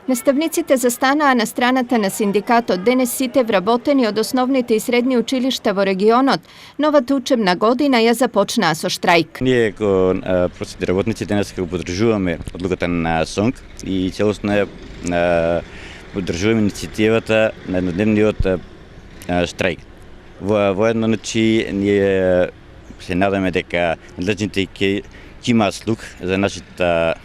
Наставниците застанаа на страната на синдикатот. Денес сите вработени од основните и средни училишта во регионот новата учебна година ја започнаа со штрајк. Ние како просветни работници денес го поддржуваме одлуката на СОНК и целосно поддржуваме иницијативата на еднодневниот штрајк. Во едно начи ние се надаме дека надлежните ќе имаат слух за нашите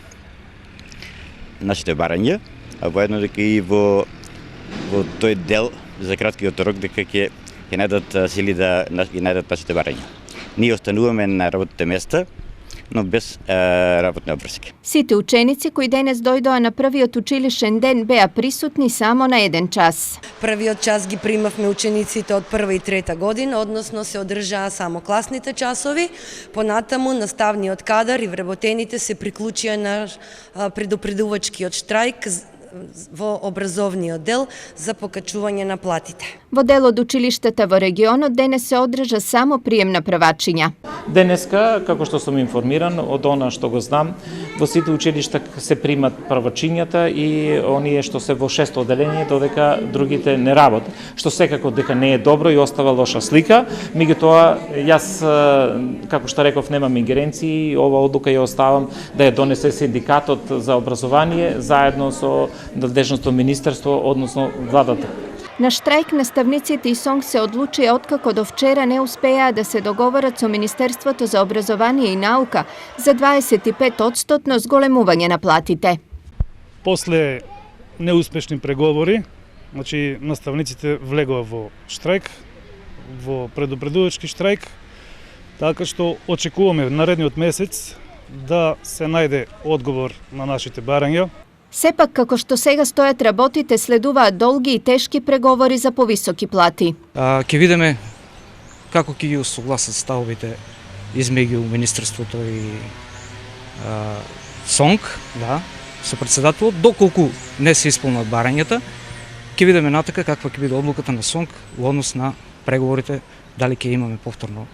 барања, а воедно дека и во тој дел за краткиот рок дека ќе најдат сили да ги најдат нашите барања. Ние остануваме на работните места, но без работни обврски. Сите ученици кои денес дојдоа на првиот училишен ден беа присутни само на 1 час. Првиот час ги примавме учениците од прва и трета година, односно се одржаа само класните часови. Понатаму наставниот кадар и вработените се приклучија на предупредувачкиот штрајк во образовниот дел за покачување на платите. Во дел од училиштата во регионот денес се одржа само прием на правачиња. Денеска, како што сум информиран, од она што го знам, во сите училишта се примат правачињата и оние што се во 6-то оделение, додека другите не работат, што секако дека не е добро и остава лоша слика. Меѓутоа, јас, како што реков, немам ингеренции, ова одлука ја оставам да ја донесе синдикатот за образование заедно со надлежното министерство, односно владата. На штрајк наставниците и СОНК се одлучија откако до вчера не успеаа да се договорат со Министерството за образование и наука за 25% зголемување на платите. После неуспешни преговори, наставниците влегоа во штрајк, во предупредувачки штрајк, така што очекуваме наредниот месец да се најде одговор на нашите барања. Сепак, како што сега стојат работите, следуваат долги и тешки преговори за повисоки плати. Ќе видиме како ќе ги усогласат ставовите измеѓу Министерството и СОНК, со председателот, доколку не се исполнат барањата, ќе видиме натака каква ќе биде одлуката на СОНК во однос на преговорите, дали ќе имаме повторно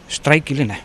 штрајк или не.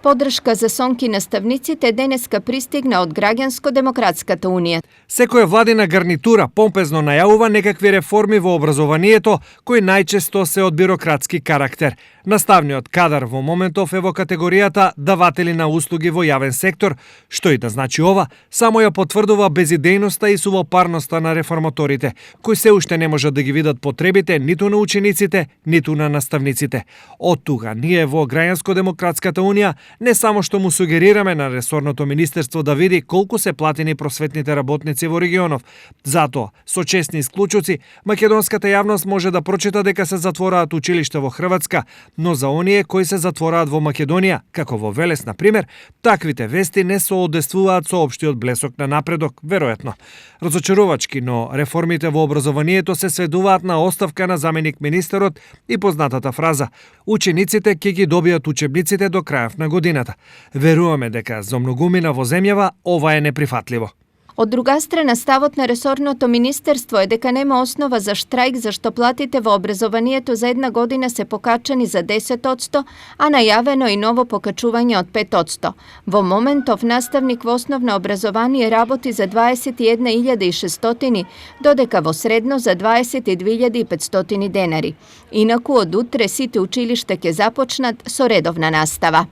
Поддршка за СОНК и наставниците денеска пристигна од Граѓанско-демократската унија. Секоја владина гарнитура помпезно најавува некакви реформи во образованието, кои најчесто се од бирократски карактер. Наставниот кадар во моментов е во категоријата даватели на услуги во јавен сектор, што и да значи ова, само ја потврдува безидејноста и сувопарноста на реформаторите, кои се уште не можат да ги видат потребите ниту на учениците, ниту на наставниците. Од тука ние во Граѓанско-демократската унија не само што му сугерираме на ресорното министерство да види колку се платени просветните работници во регионов. Затоа, со честни исклучоци, македонската јавност може да прочита дека се затвораат училишта во Хрватска, но за оние кои се затвораат во Македонија, како во Велес, на пример, таквите вести не соодействуваат со општиот блесок на напредок, веројатно. Разочарувачки, но реформите во образованието се сведуваат на оставка на заменик министерот и познатата фраза: учениците ќе ги добијат учебниците до крајов на годината. Веруваме дека за многумина во земјава ова е неприфатливо. Од друга страна, ставот на ресорното министерство е дека нема основа за штрајк, зашто платите во образованието за една година се покачани за 10%, а најавено и ново покачување од 5%. Во моментов наставник во основно образование работи за 21.600, додека во средно за 22.500 денари. Инаку од утре сите училишта ќе започнат со редовна настава.